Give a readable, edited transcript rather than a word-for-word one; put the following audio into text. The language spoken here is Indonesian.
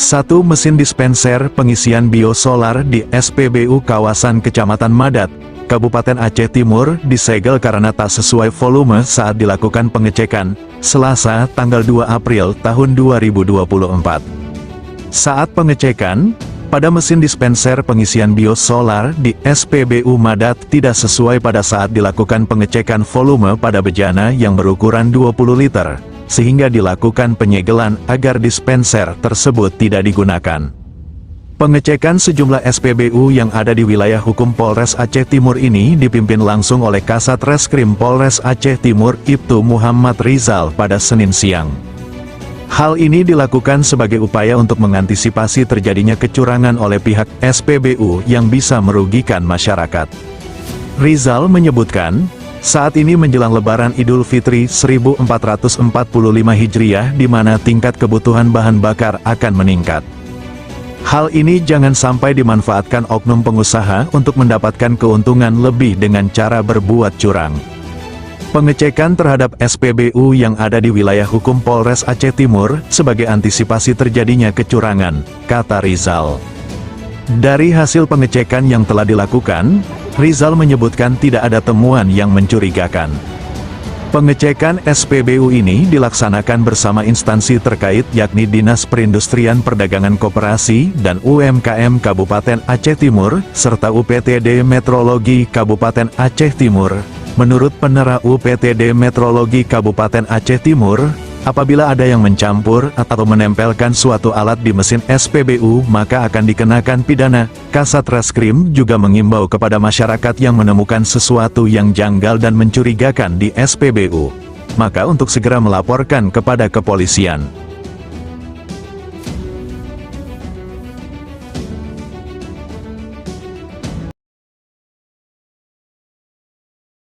Satu mesin dispenser pengisian biosolar di SPBU kawasan Kecamatan Madat, Kabupaten Aceh Timur disegel karena tak sesuai volume saat dilakukan pengecekan, Selasa tanggal 2 April tahun 2024. Saat pengecekan, pada mesin dispenser pengisian biosolar di SPBU Madat tidak sesuai pada saat dilakukan pengecekan volume pada bejana yang berukuran 20 liter. Sehingga dilakukan penyegelan agar dispenser tersebut tidak digunakan. Pengecekan sejumlah SPBU yang ada di wilayah hukum Polres Aceh Timur ini dipimpin langsung oleh Kasat Reskrim Polres Aceh Timur Ibtu Muhammad Rizal pada Senin siang. Hal ini dilakukan sebagai upaya untuk mengantisipasi terjadinya kecurangan oleh pihak SPBU yang bisa merugikan masyarakat. Rizal menyebutkan, saat ini menjelang Lebaran Idul Fitri 1445 Hijriah di mana tingkat kebutuhan bahan bakar akan meningkat. Hal ini jangan sampai dimanfaatkan oknum pengusaha untuk mendapatkan keuntungan lebih dengan cara berbuat curang. Pengecekan terhadap SPBU yang ada di wilayah hukum Polres Aceh Timur sebagai antisipasi terjadinya kecurangan, kata Rizal. Dari hasil pengecekan yang telah dilakukan, Rizal menyebutkan tidak ada temuan yang mencurigakan. Pengecekan SPBU ini dilaksanakan bersama instansi terkait yakni Dinas Perindustrian Perdagangan Koperasi dan UMKM Kabupaten Aceh Timur, serta UPTD Metrologi Kabupaten Aceh Timur. Menurut Penera UPTD Metrologi Kabupaten Aceh Timur, apabila ada yang mencampur atau menempelkan suatu alat di mesin SPBU maka akan dikenakan pidana. Kasat Reskrim juga mengimbau kepada masyarakat yang menemukan sesuatu yang janggal dan mencurigakan di SPBU, maka untuk segera melaporkan kepada kepolisian.